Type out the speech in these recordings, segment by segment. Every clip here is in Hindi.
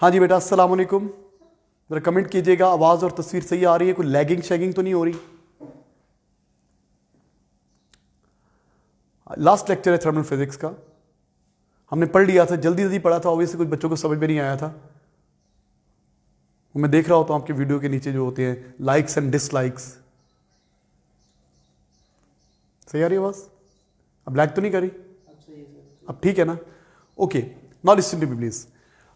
हाँ जी बेटा, अस्सलाम वालेकुम। ज़रा कमेंट कीजिएगा, आवाज़ और तस्वीर सही आ रही है? कोई लैगिंग शैगिंग तो नहीं हो रही? लास्ट लेक्चर है थर्मल फिजिक्स का, हमने पढ़ लिया था, जल्दी जल्दी पढ़ा था, ऑब्वियसली कुछ बच्चों को समझ में नहीं आया था। मैं देख रहा होता हूँ आपके वीडियो के नीचे जो होते हैं लाइक्स एंड डिसलाइक्स। सही आ रही आवाज़? अब लैग तो नहीं करी? अब ठीक है ना? Okay, now listen to me please.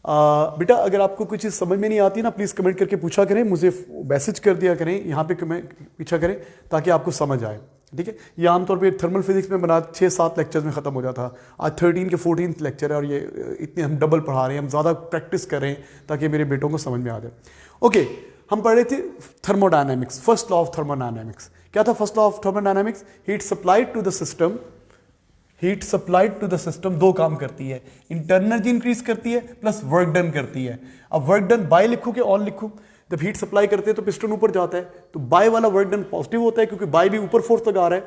बेटा, अगर आपको कुछ चीज़ समझ में नहीं आती ना, प्लीज़ कमेंट करके पूछा करें, मुझे मैसेज कर दिया करें, यहाँ पे पूछा करें ताकि आपको समझ आए। ठीक है, ये आमतौर पे थर्मल फिजिक्स में बना 6-7 लेक्चर्स में ख़त्म हो जाता। आज 13 के 14th लेक्चर है और ये इतने हम डबल पढ़ा रहे हैं, हम ज़्यादा प्रैक्टिस कर रहे हैं ताकि मेरे बेटों को समझ में आ जाए। ओके, हम पढ़ रहे थे thermodynamics, first law of thermodynamics. क्या था first law of thermodynamics? Heat supplied to the system, heat supplied to the system दो काम करती है, इंटरनल एनर्जी इंक्रीज करती है प्लस वर्क डन करती है। अब वर्क डन बाय लिखूं कि ऑन लिखूं? जब हीट सप्लाई करते हैं तो पिस्टन ऊपर जाता है, तो बाय वाला वर्क डन पॉजिटिव होता है क्योंकि बाय भी ऊपर फोर्स लगा रहा है।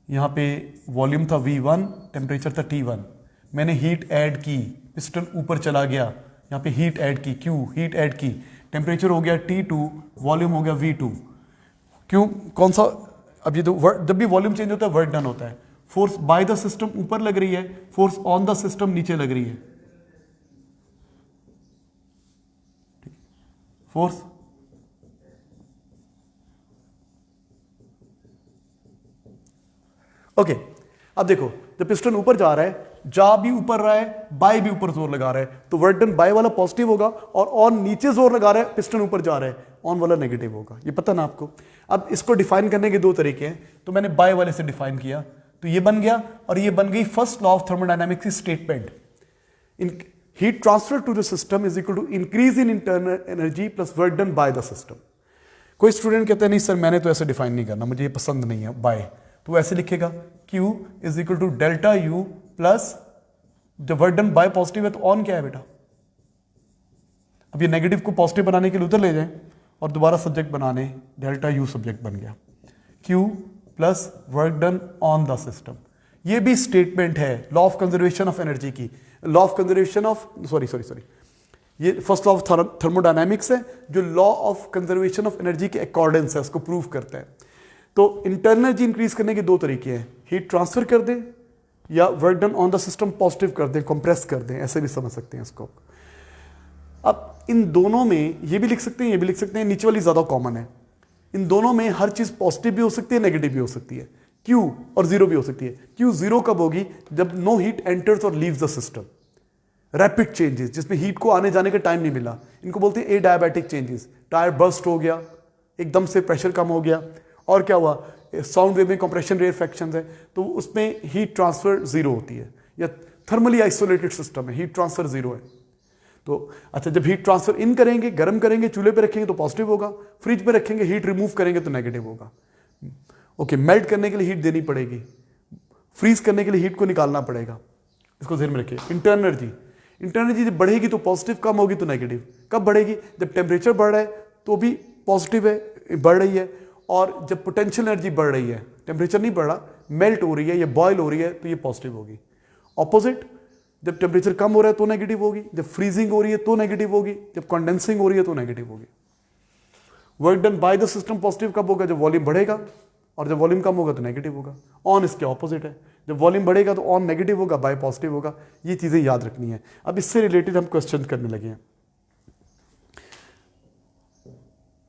यहां पे वॉल्यूम था V1, टेम्परेचर था T1, मैंने हीट ऐड की, पिस्टन ऊपर चला गया, यहां पे हीट ऐड की, Q हीट ऐड की, टेम्परेचर हो गया T2, वॉल्यूम हो गया V2। क्यों? कौन सा? अब ये तो जब भी वॉल्यूम चेंज होता है वर्क डन होता है। फोर्स बाय द सिस्टम ऊपर लग रही है, फोर्स ऑन द सिस्टम नीचे लग रही है। फोर्स ओके, अब देखो, जब पिस्टन ऊपर जा रहा है, जा भी ऊपर रहा है, बाय भी ऊपर जोर लगा रहा है, तो वर्क डन बाय वाला पॉजिटिव होगा, और ऑन नीचे जोर लगा रहा है, पिस्टन ऊपर जा रहा है, ऑन वाला नेगेटिव होगा। ये पता ना आपको? अब इसको डिफाइन करने के दो तरीके हैं, तो मैंने बाय वाले से डिफाइन किया, तो ये बन गया, और ये बन गई फर्स्ट लॉ ऑफ थर्मोडायनामिक्स की statement. In heat transfer to the system is equal to increase in internal energy plus work done by the system. कोई स्टूडेंट कहता है नहीं सर, मैंने तो ऐसे डिफाइन नहीं करना, मुझे ये पसंद नहीं है बाय, तो ऐसे लिखेगा Q is equal to delta U plus, जब वर्क डन बाय पॉजिटिव है तो ऑन क्या है बेटा? अब ये नेगेटिव को पॉजिटिव बनाने के लिए उधर ले जाएं और दोबारा सब्जेक्ट बनाने, डेल्टा U सब्जेक्ट बन गया, Q plus work done on the system. ये भी स्टेटमेंट है law of conservation of energy की, law of conservation of sorry, ये फर्स्ट लॉ ऑफ थर्मोडायनामिक्स है जो law of conservation of energy के अकॉर्डेंस है, उसको प्रूव करता है। तो इंटरनल एनर्जी इंक्रीज करने के दो तरीके हैं, हीट ट्रांसफर कर दें या work done on the system positive कर दें, कंप्रेस कर दें, ऐसे भी समझ सकते हैं इसको। अब इन दोनों में ये भी लिख सकते हैं, ये भी लिख सकते हैं, नीचे वाली ज्यादा कॉमन है। इन दोनों में हर चीज पॉजिटिव भी हो सकती है, नेगेटिव भी हो सकती है, Q और जीरो भी हो सकती है। Q जीरो कब होगी? जब नो हीट एंटर्स और leaves the system, rapid changes जिसमें हीट को आने जाने का टाइम नहीं मिला, इनको बोलते हैं एडायबैटिक चेंजेस। टायर बर्स्ट हो गया, एकदम से प्रेशर कम हो गया, और क्या हुआ, साउंड वेव में कंप्रेशन रेयरफेक्शंस है, तो उसमें हीट ट्रांसफर जीरो होती है, या थर्मली आइसोलेटेड सिस्टम है, हीट ट्रांसफर जीरो है। तो अच्छा, जब हीट ट्रांसफर इन करेंगे, गर्म करेंगे, चूल्हे पे रखेंगे तो पॉजिटिव होगा, फ्रिज पे रखेंगे, हीट रिमूव करेंगे तो नेगेटिव होगा। ओके, मेल्ट करने के लिए हीट देनी पड़ेगी, फ्रीज करने के लिए हीट को निकालना पड़ेगा, इसको ध्यान में रखिए। इंटरनल एनर्जी जब बढ़ेगी तो पॉजिटिव, कम होगी तो नेगेटिव। कब बढ़ेगी? जब टेम्परेचर बढ़ रहा है तो भी पॉजिटिव है, बढ़ रही है, और जब पोटेंशियल एनर्जी बढ़ रही है, टेम्परेचर नहीं बढ़ रहा, मेल्ट हो रही है या बॉयल हो रही है, तो ये पॉजिटिव होगी। ऑपोजिट, जब टेम्परेचर कम हो रहा है तो नेगेटिव होगी, जब फ्रीजिंग हो रही है तो नेगेटिव होगी, जब कंडेंसिंग हो रही है तो नेगेटिव होगी। Work done by the system positive कब होगा? जब वॉल्यूम बढ़ेगा, और जब वॉल्यूम कम होगा तो नेगेटिव होगा। ऑन इसके ऑपोजिट है, जब वॉल्यूम बढ़ेगा तो ऑन नेगेटिव होगा, बाय पॉजिटिव होगा। ये चीजें याद रखनी है। अब इससे रिलेटेड हम क्वेश्चन करने लगे हैं।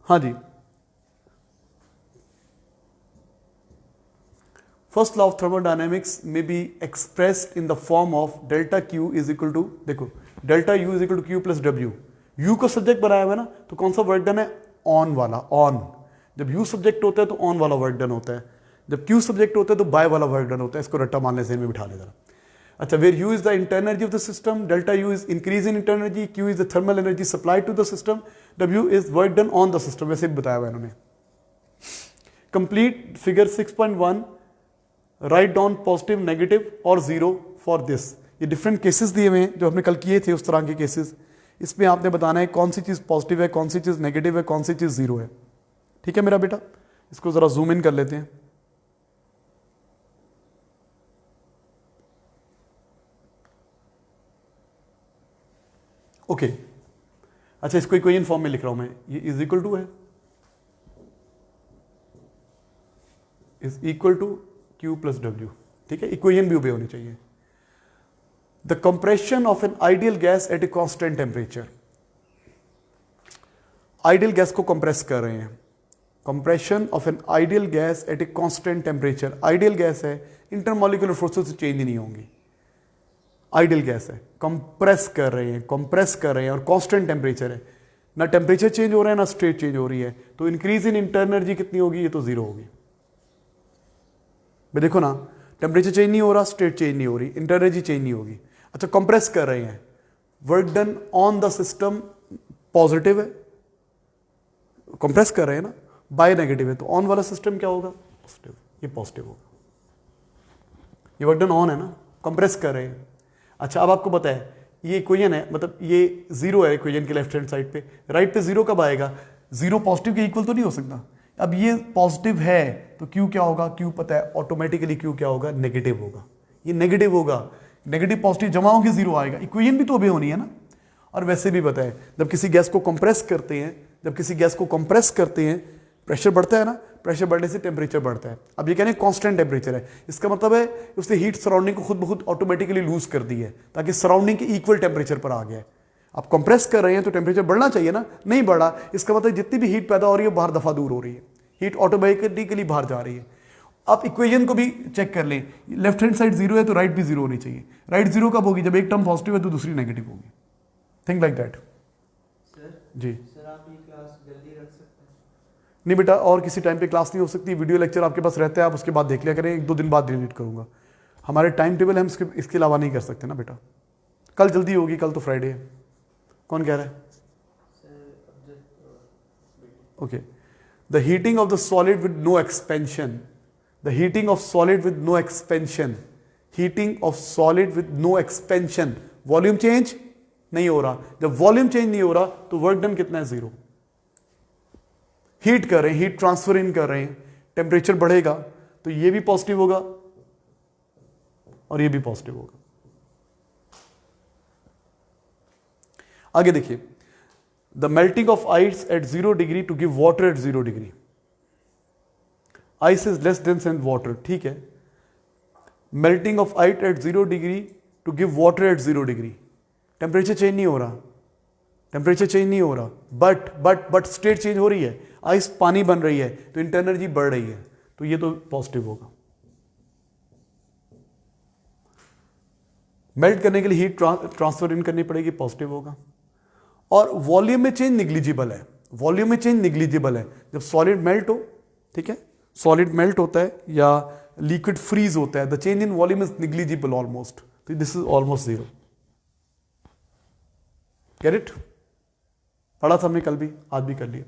हाँ जी, फर्स्ट लॉ ऑफ थर्मोडायनेमिक्स में be expressed in the form of delta Q is equal to, देखो, delta U is equal to Q plus W। U को सब्जेक्ट बनाया हुआ है ना, तो कौन सा वर्क डन है? ऑन वाला, ऑन। जब U सब्जेक्ट होता है तो ऑन वाला वर्क डन होता है, जब Q सब्जेक्ट होता है तो बाय वाला वर्क डन होता है। इसको रट्टा मान ले, में बिठा ले जरा। अच्छा, where U is the internal energy of the system, delta U is increase in internal energy, Q is the thermal energy supply to the system, W is work done on the system. वैसे भी बताया हुआ है इन्होंने। Complete figure 6.1, write down positive, negative और जीरो फॉर दिस। ये डिफरेंट केसेस दिए हुए हैं जो हमने कल किए थे, उस तरह के केसेस। इसमें आपने बताना है कौन सी चीज पॉजिटिव है, कौन सी चीज नेगेटिव है, कौन सी चीज जीरो है। ठीक है मेरा बेटा? इसको जरा जूम इन कर लेते हैं। ओके अच्छा, इसको इक्वेशन फॉर्म में लिख रहा हूं मैं, ये इज इक्वल टू है, is equal to Q plus W, ठीक है, इक्वेशन भी ओबे होनी चाहिए। The compression of an ideal gas at a constant temperature, ideal gas को कंप्रेस कर रहे हैं, compression of an ideal gas at a constant temperature, ideal gas है, इंटरमॉलिक्यूलर फोर्सेस से चेंज नहीं होंगी, आइडियल गैस है, कंप्रेस कर रहे हैं, कंप्रेस कर रहे हैं और कांस्टेंट टेम्परेचर है, ना टेम्परेचर चेंज हो रहा है ना स्टेट चेंज हो रही है, तो इंक्रीज इन इंटरनल एनर्जी कितनी होगी, ये तो जीरो होगी। भाई देखो ना, टेम्परेचर चेंज नहीं हो रहा, स्टेट चेंज नहीं हो रही, इंटरनल एनर्जी चेंज नहीं होगी। अच्छा, कंप्रेस कर रहे हैं, work done on the system positive है, कंप्रेस कर रहे हैं ना, बाय नेगेटिव है, तो ऑन वाला सिस्टम क्या होगा, पॉजिटिव, ये पॉजिटिव होगा, ये वर्क डन ऑन है ना, कंप्रेस कर रहे हैं। अच्छा, अब आपको पता है ये इक्वेशन है, मतलब ये जीरो है इक्वेशन के लेफ्ट हैंड साइड पे, राइट पे जीरो कब आएगा, जीरो पॉजिटिव के इक्वल तो नहीं हो सकता। अब ये पॉजिटिव है तो क्यू क्या होगा, क्यू पता है ऑटोमेटिकली, क्यू क्या होगा, नेगेटिव होगा, ये नेगेटिव होगा, नेगेटिव पॉजिटिव जमा होंगे, जीरो आएगा, इक्वेशन भी तो अभी होनी है ना। और वैसे भी पता है जब किसी गैस को कंप्रेस करते हैं, जब किसी गैस को कंप्रेस करते हैं प्रेशर बढ़ता है ना, प्रेशर बढ़ने से टेम्परेचर बढ़ता है। अब ये कहने कांस्टेंट टेम्परेचर है, इसका मतलब है उसने हीट सराउंडिंग को खुद ब खुद ऑटोमेटिकली लूज कर दी है, ताकि सराउंडिंग के इक्वल टेम्परेचर पर आ गया है। आप कंप्रेस कर रहे हैं तो टेम्परेचर बढ़ना चाहिए ना, नहीं बढ़ा, इसका मतलब जितनी भी हीट पैदा हो रही है बाहर दफा दूर हो रही है, हीट ऑटोमेटिकली बाहर जा रही है। आप इक्वेशन को भी चेक कर लें, लेफ्ट हैंड साइड जीरो है तो राइट भी जीरो होनी चाहिए, राइट जीरो कब होगी, जब एक टर्म पॉजिटिव है तो दूसरी नेगेटिव होगी। Think like that. जी सर, आप ये क्लास जल्दी रख सकते हैं? नहीं बेटा, और किसी टाइम पे क्लास नहीं हो सकती, वीडियो लेक्चर आपके पास रहता है, आप उसके बाद देख लिया करें, 1-2 दिन बाद डिलीट करूंगा, हमारे टाइम टेबल हम इसके अलावा नहीं कर सकते ना बेटा। कल जल्दी होगी, कल तो फ्राइडे है, कौन कह रहा है? Okay, the heating of the solid with no expansion, the heating of solid with no expansion, heating of solid with no expansion, volume change नहीं हो रहा, जब वॉल्यूम चेंज नहीं हो रहा तो वर्क डन कितना है, जीरो। हीट कर रहे हैं, हीट ट्रांसफर इन कर रहे हैं, टेम्परेचर बढ़ेगा तो ये भी पॉजिटिव होगा और ये भी पॉजिटिव होगा। आगे देखिए, the melting of ice at 0 degree to give water at 0 degree, ice is less dense and water, ठीक है, melting of ice at 0 degree to give water at 0 degree, temperature change नहीं हो रहा, टेम्परेचर चेंज नहीं हो रहा, बट स्टेट चेंज हो रही है, आइस पानी बन रही है तो इंटरनल एनर्जी बढ़ रही है, तो ये तो पॉजिटिव होगा। मेल्ट करने के लिए हीट ट्रांसफर इन करनी पड़ेगी, पॉजिटिव होगा। और वॉल्यूम में चेंज निग्लिजिबल है, वॉल्यूम में चेंज निग्लिजिबल है, जब सॉलिड मेल्ट हो, ठीक है, सॉलिड मेल्ट होता है या लिक्विड फ्रीज होता है, the change in volume is negligible almost, तो this is almost zero. Get it? पढ़ा था हमने कल भी, आज भी कर लिया।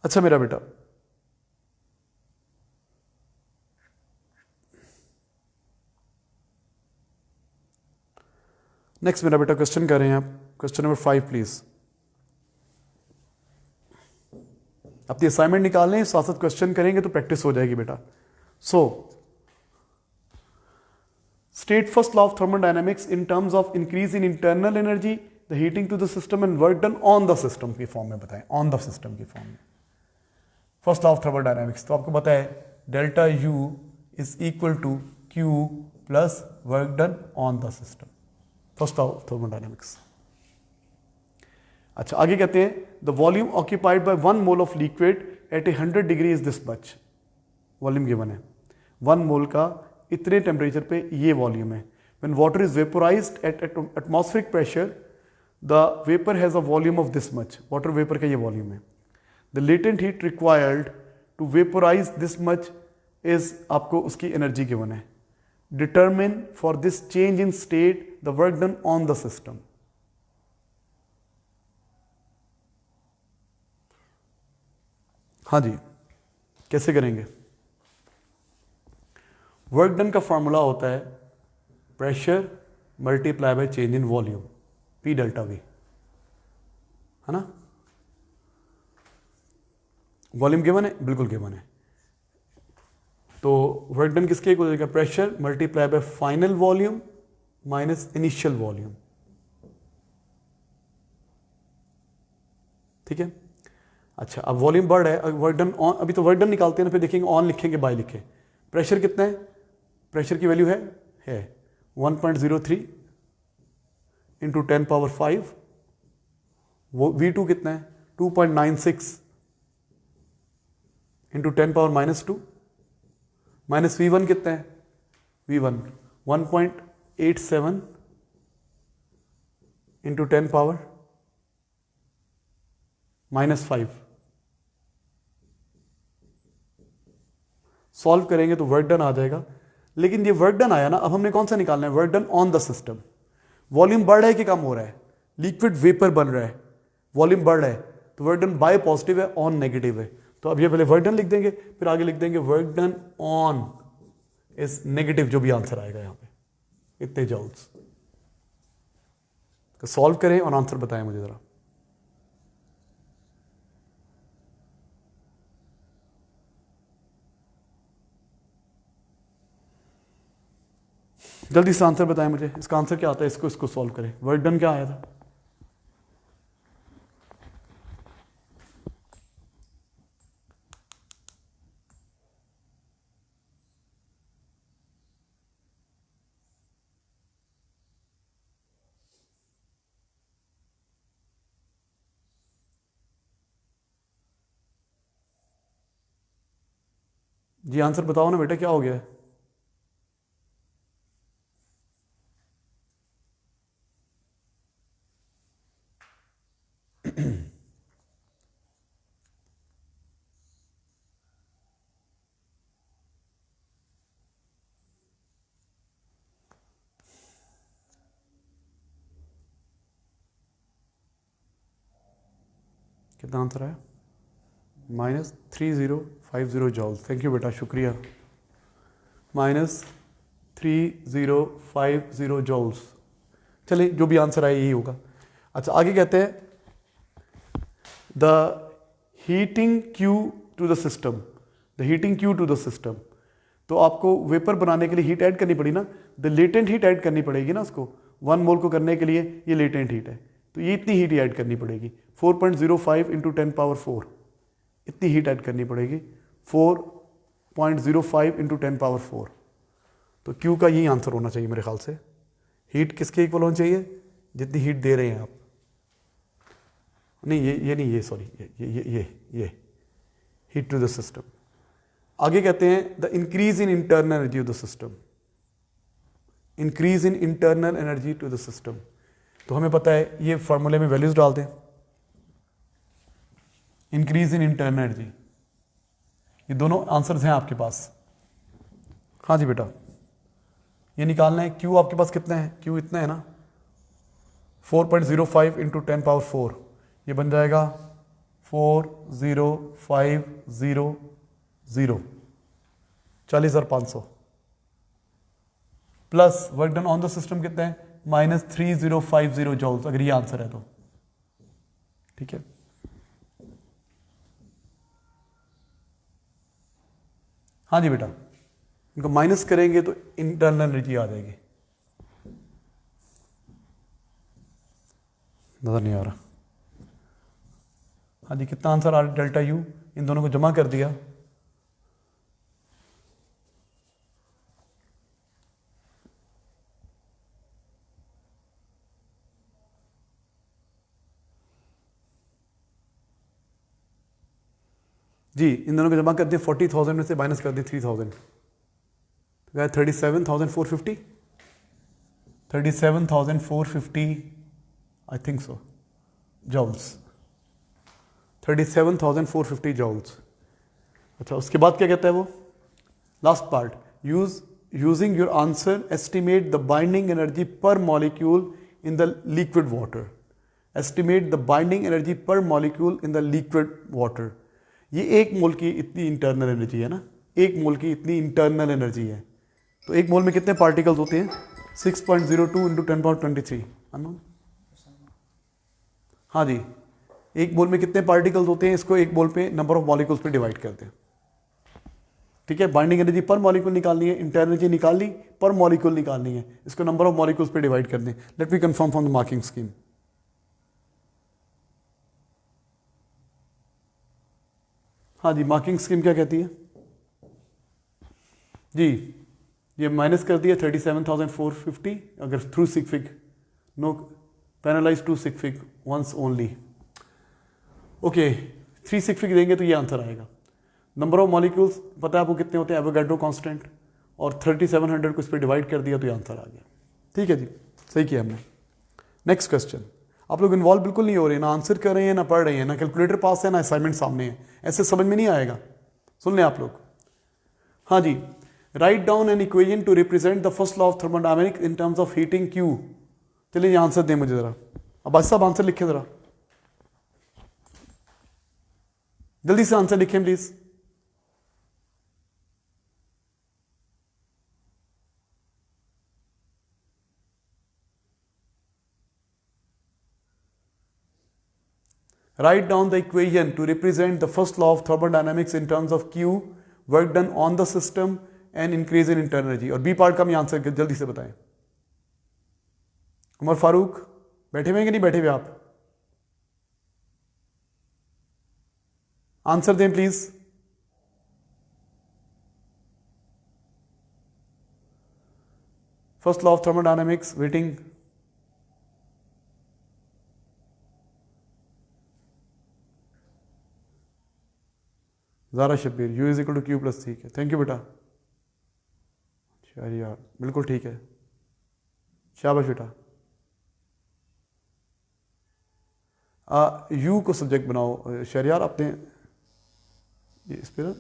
अच्छा मेरा बेटा, नेक्स्ट मेरा बेटा क्वेश्चन कर रहे हैं आप, क्वेश्चन नंबर 5 प्लीज। अपनी असाइनमेंट निकाल लें, साथ साथ क्वेश्चन करेंगे तो प्रैक्टिस हो जाएगी बेटा। So state first law of thermodynamics in terms of increase in internal energy, the heating to the system and work done on the system की फॉर्म में बताएं, ऑन द सिस्टम की फॉर्म में। फर्स्ट लॉ ऑफ थर्मोडायनेमिक्स तो आपको पता है, delta U is equal to Q plus work done on the system, first law of thermodynamics. अच्छा आगे कहते हैं, the volume occupied bye 1 mole of liquid at 100 degree is this much, volume given है, 1 मोल का इतने टेम्परेचर पे ये वॉल्यूम है। When water is vaporised at atmospheric pressure the vapour has a volume of this much, water vapour का ये वॉल्यूम है। The latent heat required to vaporise this much is, आपको उसकी एनर्जी गिवन है। Determine for this change in state the work done on the system. हाँ जी, कैसे करेंगे? वर्क डन का फॉर्मूला होता है pressure multiply by change in volume, P delta V, है ना? वॉल्यूम गिवन है, बिल्कुल गिवन है, तो वर्क डन किसके इक्वल हो जाएगा? Pressure multiply by final volume minus initial volume. ठीक है। अच्छा, अब वॉल्यूम बढ़ है, वर्क डन ऑन, अभी तो वर्क डन निकालते हैं ना, फिर देखेंगे ऑन लिखेंगे बाय लिखे। प्रेशर कितना है, प्रेशर की वैल्यू है 1.03 इंटू 10 पावर 5। वो V2 कितना है 2.96 इंटू 10 पावर -2 माइनस V1 कितना है, V1 1.87 इंटू 10 पावर -5। सॉल्व करेंगे तो वर्क डन आ जाएगा। लेकिन ये वर्क डन आया ना, अब हमने कौन सा निकालना है, work done on the system. Volume बढ़ रहा है कि कम हो रहा है, लिक्विड वेपर बन रहा है, वॉल्यूम बढ़ रहा है, तो वर्क डन बाय पॉजिटिव है, ऑन नेगेटिव है। तो अब ये पहले वर्क डन लिख देंगे, फिर आगे लिख देंगे work done on is negative, जो भी आंसर आएगा यहां पे इतने जूल्स। तो सॉल्व करें और आंसर बताएं मुझे जरा। जल्दी से आंसर बताएं मुझे, इसका आंसर क्या आता है, इसको सॉल्व करें। वर्क डन क्या आया था, जी आंसर बताओ ना बेटा, क्या हो गया है। कितना आंसर है, -3050 जॉल्स। थैंक यू बेटा, शुक्रिया। -3050 जॉल्स। चलिए, जो भी आंसर आए यही होगा। अच्छा, आगे कहते हैं the heating Q to the system, the heating Q to the system. तो आपको वेपर बनाने के लिए हीट ऐड करनी पड़ी ना, द लेटेंट हीट ऐड करनी पड़ेगी ना उसको। 1 मोल को करने के लिए ये लेटेंट हीट है, तो ये इतनी हीट ऐड करनी पड़ेगी 4.05 इंटू 10 पावर 4, इतनी हीट ऐड करनी पड़ेगी 4.05 इंटू 10 पावर 4। तो क्यू का यही आंसर होना चाहिए मेरे ख्याल से। हीट किसके इक्वल होनी चाहिए, जितनी हीट दे रहे हैं आप। नहीं, ये नहीं, ये सॉरी, ये हीट टू द सिस्टम। आगे कहते हैं the increase in internal energy of the system, increase in internal energy to the system. तो हमें पता है, ये फॉर्मूले में वैल्यूज डालते हैं। इंक्रीज इन इंटरनल एनर्जी, ये दोनों आंसर्स हैं आपके पास। हाँ जी बेटा, ये निकालना है। क्यू आपके पास कितना है, क्यू इतना है ना, 4.05 इंटू 10 पावर 4, ये बन जाएगा 40500, 40,500 plus work done on the system कितना है, -3050 जॉल्स, अगर ये आंसर है तो। ठीक है, हाँ जी बेटा, इनको माइनस करेंगे तो इंटरनल एनर्जी आ जाएगी। नजर नहीं आ रहा। हाँ जी, कितना आंसर आ रहा है, डेल्टा यू, इन दोनों को जमा कर दिया। जी, इन दोनों को जमा कर दिया, 40,000 में से माइनस कर दिए 3,000, तो क्या 37,450, 37,450 I think so joules, 37,450 joules. अच्छा, उसके बाद क्या कहता है वो last part, using your answer estimate the binding energy per molecule in the liquid water, estimate the binding energy per molecule in the liquid water. ये 1 मोल की इतनी इंटरनल एनर्जी है ना, 1 मोल की इतनी इंटरनल एनर्जी है। तो 1 मोल में कितने पार्टिकल्स होते हैं, 6.02 इंटू 10 पावर 23 अननोन। हाँ जी, 1 मोल में कितने पार्टिकल्स होते हैं, इसको 1 मोल पे नंबर ऑफ मॉलिक्यूल्स पे डिवाइड करते हैं। ठीक है, बाइंडिंग एनर्जी पर मॉलिक्यूल निकालनी है, इंटरनल एनर्जी निकाल ली, पर मॉलिक्यूल निकालनी है, इसको नंबर ऑफ मॉलिक्यूल्स पे डिवाइड कर दें। Let me confirm from the marking scheme. हाँ जी, मार्किंग स्कीम क्या कहती है जी? ये माइनस कर दिया 37,450 अगर three sig fig, no penalise two sig fig once only. Okay, 3 sig fig देंगे तो ये आंसर आएगा। नंबर ऑफ मॉलिक्यूल्स पता है आपको कितने होते हैं, एवोगाड्रो कांस्टेंट, और 3700 को इस पर डिवाइड कर दिया तो ये आंसर आ गया। ठीक है जी, सही किया हमने। Next question. आप लोग इन्वॉल्व बिल्कुल नहीं हो रहे, ना आंसर कर रहे हैं, ना पढ़ रहे हैं, ना कैलकुलेटर पास है, ना असाइनमेंट सामने है, ऐसे समझ में नहीं आएगा। सुन लें आप लोग। हाँ जी, write down an equation to represent the first law of thermodynamics in terms of heating Q. चलिए आंसर दें मुझे जरा, अब भाई साहब आंसर लिखें जरा, जल्दी से आंसर लिखें please. Write down the equation to represent the first law of thermodynamics in terms of Q, work done on the system and increase in internal energy। और बी पार्ट का मैं आंसर जल्दी से बताएं। उमर फारूक बैठे हुए हैं कि नहीं बैठे हुए आप? आंसर दें please. First law of thermodynamics, waiting. Zara Shabbir, U is equal to Q plus, ठीक है, थैंक यू बेटा। शहरियार बिल्कुल ठीक है, शाबाश बेटा। यू को सब्जेक्ट बनाओ शहरियार, आपने इस पर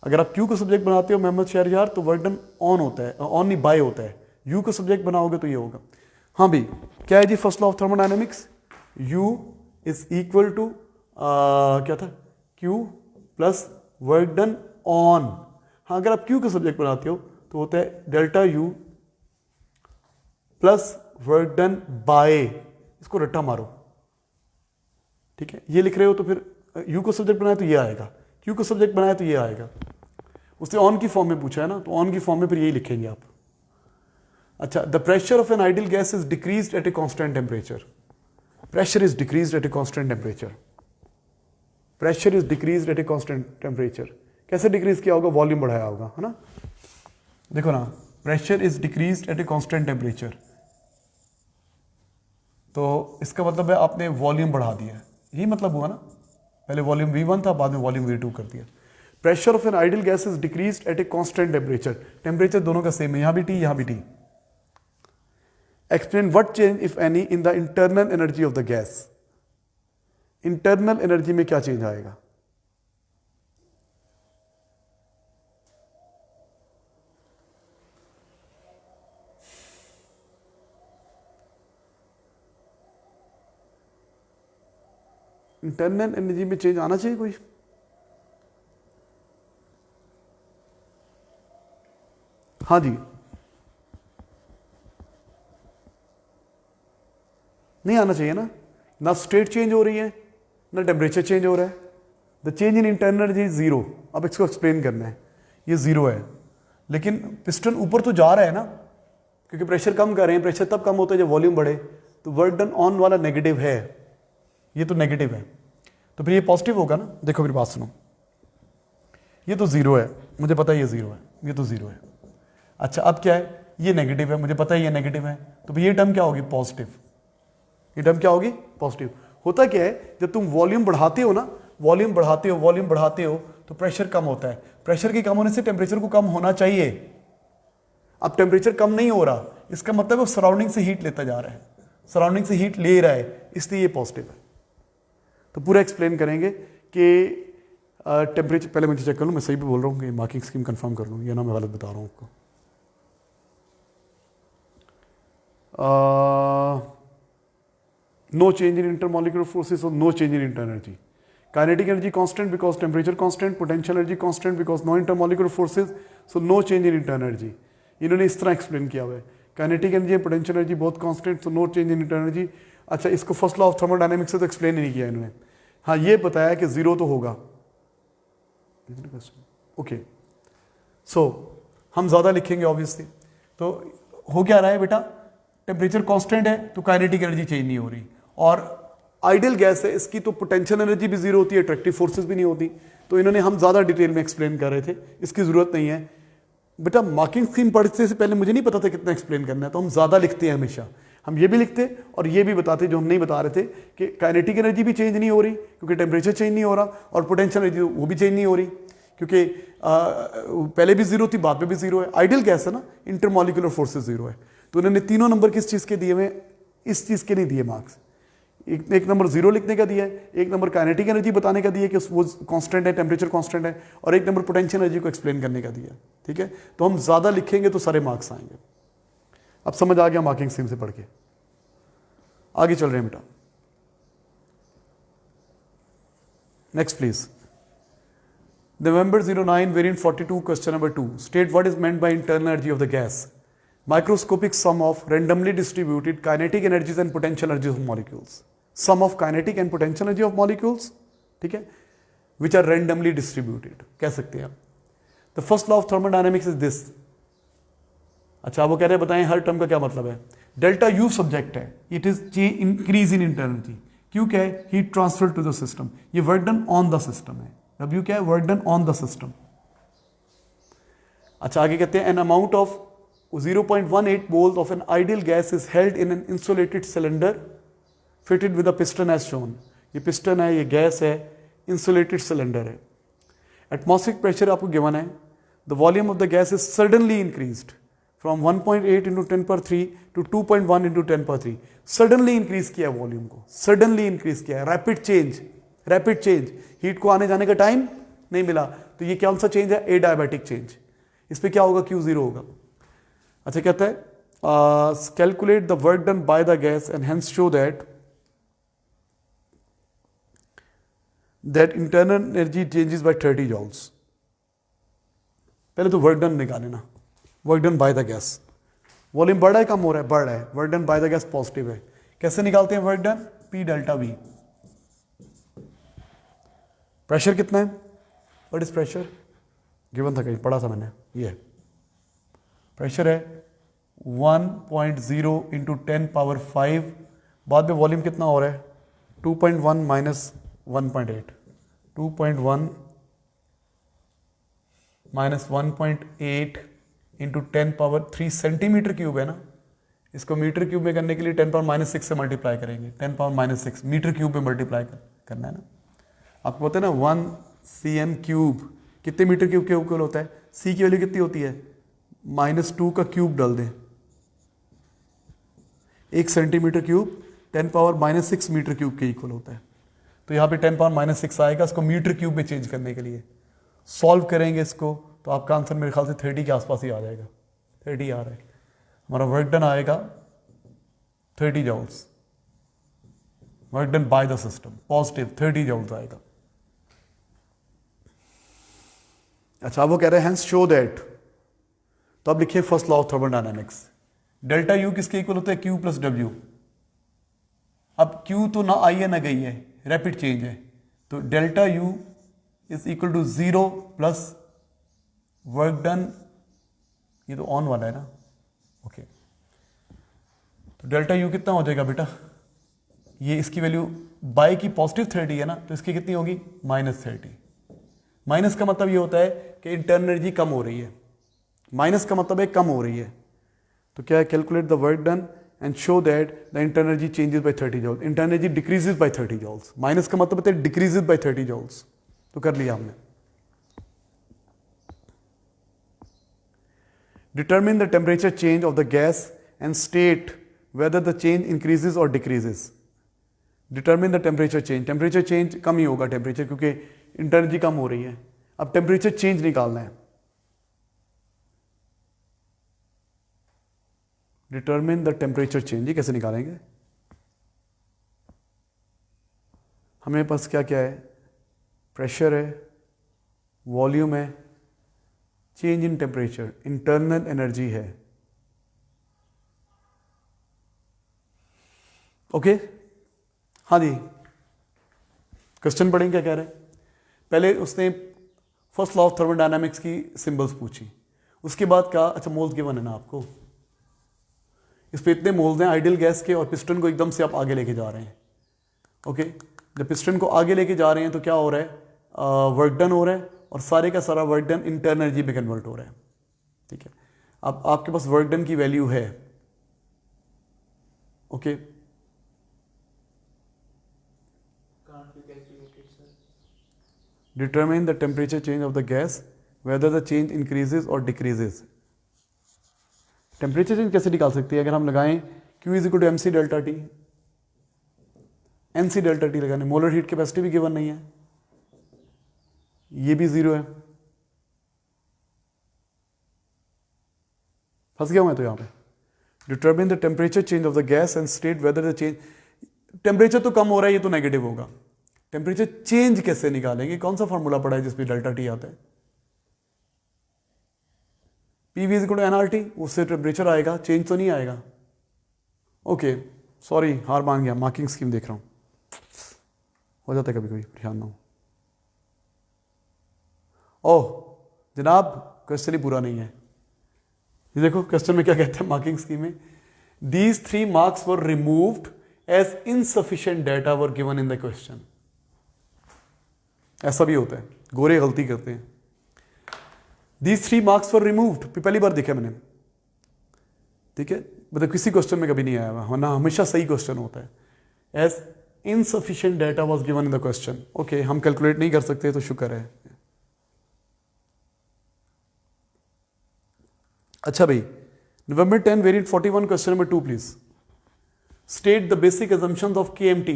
अगर आप क्यू को सब्जेक्ट बनाते हो मोहम्मद शहरियार तो वर्क डन ऑन होता है, ऑन नहीं बाय होता है। यू को सब्जेक्ट बनाओगे तो ये होगा। हाँ भाई, क्या है जी first law of thermodynamics? U is equal to क्या था, Q plus work done on. हाँ, अगर आप Q का सब्जेक्ट बनाते हो तो होता है delta U plus work done bye, इसको रट्टा मारो। ठीक है, ये लिख रहे हो तो फिर U को सब्जेक्ट बनाया तो ये आएगा, Q को सब्जेक्ट बनाया तो ये आएगा। उसने ऑन की फॉर्म में पूछा है ना, तो ऑन की फॉर्म में फिर यही लिखेंगे आप। अच्छा, the pressure of an ideal gas is decreased at a constant temperature. Pressure is decreased at a constant temperature. Pressure is decreased at a constant temperature. कैसे डिक्रीज किया होगा? वॉल्यूम बढ़ाया होगा, है ना। देखो ना, pressure is decreased at a constant temperature, तो इसका मतलब है आपने वॉल्यूम बढ़ा दिया, यही मतलब हुआ ना। पहले वॉल्यूम V1 था, बाद में वॉल्यूम V2 कर दिया। Pressure of an ideal gas is decreased at a constant temperature. Temperature दोनों का सेम है, यहां भी T यहां भी T। Explain what change if any in the internal energy of the gas. Internal energy में क्या चेंज आएगा? इंटरनल एनर्जी में चेंज आना चाहिए कोई? हाँ जी, नहीं आना चाहिए ना। ना स्टेट चेंज हो रही है, ना टेम्परेचर चेंज हो रहा है। The change in internal energy zero. अब इसको एक्सप्लेन करना है, ये जीरो है, लेकिन पिस्टन ऊपर तो जा रहा है ना, क्योंकि प्रेशर कम कर रहे हैं। प्रेशर तब कम होता है जब वॉल्यूम बढ़े, तो वर्क डन ऑन वाला नेगेटिव है, ये तो नेगेटिव है, तो फिर ये पॉजिटिव होगा ना। देखो फिर बात सुनो, ये तो जीरो है, मुझे पता है ये जीरो है, ये तो जीरो है। अच्छा, अब क्या है, ये नेगेटिव है, मुझे पता है ये नेगेटिव है, तो फिर ये टर्म क्या होगी? पॉजिटिव। ये टर्म क्या होगी? पॉजिटिव। होता क्या है, जब तुम वॉल्यूम बढ़ाते हो ना, वॉल्यूम बढ़ाते हो तो प्रेशर कम होता है। प्रेशर के कम होने से टेम्परेचर को कम होना चाहिए। अब टेम्परेचर कम नहीं हो रहा, इसका मतलब वो सराउंडिंग से हीट लेता जा रहा है, सराउंडिंग से हीट ले रहा है, इसलिए ये पॉजिटिव है। तो पूरा एक्सप्लेन करेंगे कि टेम्परेचर, पहले मुझे चेक कर लूँ मैं सही भी बोल रहा हूँ कि मार्किंग स्कीम कंफर्म कर लूँ, या ना मैं गलत बता रहा हूँ आपको। No change in intermolecular forces, so no change in internal energy. Kinetic energy constant because temperature constant, potential energy constant because no intermolecular forces, so no change in internal energy. इन्होंने इस तरह एक्सप्लेन किया हुआ है, kinetic energy and potential energy बहुत constant, so no change in internal energy. अच्छा, इसको फर्स्ट लॉ ऑफ थर्मोडायनेमिक्स से तो एक्सप्लेन ही नहीं किया इन्होंने। हाँ, ये बताया कि जीरो तो होगा। ओके, सो हम ज़्यादा लिखेंगे ऑब्वियसली। तो हो क्या रहा है बेटा, टेम्परेचर कांस्टेंट है तो काइनेटिक एनर्जी चेंज नहीं हो रही, और आइडियल गैस है, इसकी तो पोटेंशियल एनर्जी भी जीरो होती है, अट्रैक्टिव फोर्सेस भी नहीं होती। तो इन्होंने हम ज़्यादा डिटेल में एक्सप्लेन कर रहे थे, इसकी ज़रूरत नहीं है। बेटा मार्किंग स्कीम पढ़ते से पहले मुझे नहीं पता था कितना एक्सप्लेन करना है, तो हम ज़्यादा लिखते हैं हमेशा। हम ये भी लिखते और ये भी बताते जो हम नहीं बता रहे थे कि काइनेटिक एनर्जी भी चेंज नहीं हो रही क्योंकि टेम्परेचर चेंज नहीं हो रहा, और पोटेंशियल एनर्जी वो भी चेंज नहीं हो रही क्योंकि पहले भी जीरो थी, बाद में भी जीरो है। आइडियल गैस है ना, इंटरमॉलिक्यूलर फोर्सेस जीरो है। तो उन्होंने तीनों नंबर किस चीज़ के दिए हुए, इस चीज़ के नहीं दिए मार्क्स। एक नंबर जीरो लिखने का दिया है, एक नंबर काइनेटिक एनर्जी बताने का दिया है कि वो कांस्टेंट है, टेम्परेचर कांस्टेंट है, और एक नंबर पोटेंशियल एनर्जी को एक्सप्लेन करने का दिया है। ठीक है, तो हम ज़्यादा लिखेंगे तो सारे मार्क्स आएंगे। अब समझ आ गया मार्किंग स्कीम से पढ़ के। आगे चल रहे हैं बेटा, next please. November 09 variant 42 question number 2 state what is meant by internal energy of the gas, microscopic sum of randomly distributed kinetic energies and potential energies of molecules, sum of kinetic and potential energy of molecules, ठीक है, which are randomly distributed कह सकते हैं आप। The first law of thermodynamics is this। अच्छा वो कह रहे हैं बताएं हर टर्म का क्या मतलब है। डेल्टा यू सब्जेक्ट है, it is increase in internal energy, क्यों क्या है, heat transfer to the system, ये work done on the system है। W क्या है, work done on the system. अच्छा आगे कहते हैं an amount of 0.18 mole of an ideal gas is held in an insulated cylinder fitted with a piston as shown. ये पिस्टन है, ये गैस है, इंसुलेटेड सिलेंडर है। एटमॉस्फेरिक प्रेशर आपको गिवन है। The volume of the gas is suddenly increased from 1.8 into 10⁻³ to 2.1 into 10⁻³ suddenly increase किया वॉल्यूम को, सडनली इंक्रीज किया है, rapid change, rapid change. Heat को आने जाने का टाइम नहीं मिला, तो ये कौन सा चेंज है, एडायबैटिक चेंज। इस पे क्या होगा, Q0 होगा। अच्छा कहता है calculate the work done by the gas and hence show that internal energy changes by 30 joules. पहले तो वर्क डन निकाले ना, work done by the gas, volume बढ़ रहा है कम हो रहा है, बढ़ रहा है, work done by the gas positive है। कैसे निकालते हैं work done, P delta V। Pressure कितना है, व्हाट इज प्रेशर, गिवन था कहीं पढ़ा था मैंने, ये प्रेशर है 1.0 into 10⁵। बाद में वॉल्यूम कितना हो रहा है, 2.1 minus 1.8, 2.1 minus 1.8 into 10⁻³ centimetre cube है ना। इसको मीटर क्यूब में करने के लिए 10⁻⁻6 से मल्टीप्लाई करेंगे, 10⁻⁻6 मीटर क्यूब में मल्टीप्लाई करना है ना। आपको पता है ना 1 cm³ कितने मीटर क्यूब के इक्वल होता है, C की वैल्यू कितनी होती है, -2 का क्यूब डाल दें, 1 सेंटीमीटर क्यूब 10⁻⁻6 मीटर क्यूब के इक्वल होता है। तो यहाँ पे 10⁻⁻6 आएगा, इसको मीटर क्यूब में चेंज करने के लिए सॉल्व करेंगे इसको, तो आपका आंसर मेरे ख्याल से 30 के आसपास ही आ जाएगा। 30 आ रहा है, हमारा वर्क डन आएगा 30 joules, work done by the system positive 30 joules आएगा। अच्छा वो कह रहे हैं शो दैट, तो अब लिखिए first law of thermodynamics, delta U किसके इक्वल होता है, Q प्लस W। अब Q तो ना आई है ना गई है, रैपिड चेंज है, तो delta U is equal to 0 plus work done, ये तो ऑन वाला है ना, ओके। तो डेल्टा यू कितना हो जाएगा बेटा, ये इसकी वैल्यू बाय की पॉजिटिव 30 है ना, तो इसकी कितनी होगी, -30। माइनस का मतलब ये होता है कि इंटरनल एनर्जी कम हो रही है, माइनस का मतलब है कम हो रही है। तो क्या है, calculate the work done and show that the internal energy changes by 30 joules, internal energy decreases by 30 joules. Minus का मतलब होता है डिक्रीजेस बाय 30 जॉल्स, तो कर लिया हमने। Determine the temperature change of the gas and state whether the change increases और decreases. Determine the temperature change, temperature change कम ही होगा टेम्परेचर, क्योंकि इंटरनल एनर्जी कम हो रही है। अब टेम्परेचर चेंज निकालना है, डिटरमिन द टेम्परेचर चेंज, ये कैसे निकालेंगे, हमें पास क्या क्या है, प्रेशर है, वॉल्यूम है, change in temperature, internal energy है। ओके हाँ जी, क्वेश्चन पढ़ेंगे क्या कह रहे हैं। पहले उसने फर्स्ट लॉ ऑफ थर्मोडायनामिक्स की सिंबल्स पूछी, उसके बाद कहा अच्छा मोल्स गिवन है ना आपको, इस पे इतने मोल्स हैं आइडियल गैस के, और पिस्टन को एकदम से आप आगे लेके जा रहे हैं, ओके जब पिस्टन को आगे लेके जा रहे हैं तो क्या हो रहा है, वर्क डन हो रहा है और सारे का सारा वर्क डन इंटरनल एनर्जी में कन्वर्ट हो रहा है। ठीक है, अब आपके पास वर्क डन की वैल्यू है। Okay Can't be calculated, sir. Determine the temperature change of the gas whether the change increases और डिक्रीजेज। टेम्परेचर चेंज कैसे निकाल सकते हैं? अगर हम लगाएं Q is equal to MC delta T, NC delta T लगाने, मोलर हीट कैपेसिटी भी गिवन नहीं है, ये भी जीरो है। फंस गया हूं मैं तो यहां पे। Determine the temperature change of the gas and state whether the change, temperature तो कम हो रहा है, ये तो नेगेटिव होगा। टेम्परेचर चेंज कैसे निकालेंगे? कौन सा फॉर्मूला पड़ा है जिसमें डेल्टा टी आता है? PV is equal to NRT, उससे टेम्परेचर आएगा, चेंज तो नहीं आएगा। ओके सॉरी, हार मान गया, मार्किंग स्कीम देख रहा हूं, हो जाता है कभी कभी, परेशान ना हो। ओह जनाब क्वेश्चन ही पूरा नहीं है, ये देखो क्वेश्चन में क्या कहते हैं मार्किंग स्कीम में, these 3 marks were removed as insufficient data were given in the question. ऐसा भी होता है, गोरे गलती करते हैं। दीज 3 मार्क्स वर रिमूव्ड, पहली बार देखा मैंने। ठीक है, मतलब किसी क्वेश्चन में कभी नहीं आया हुआ, वरना हमेशा सही क्वेश्चन होता है। As insufficient data was given in the question. Okay हम कैलकुलेट नहीं कर सकते तो शुक्र है। अच्छा भाई, November 10 variant 41 question number 2 please. State the basic assumptions of KMT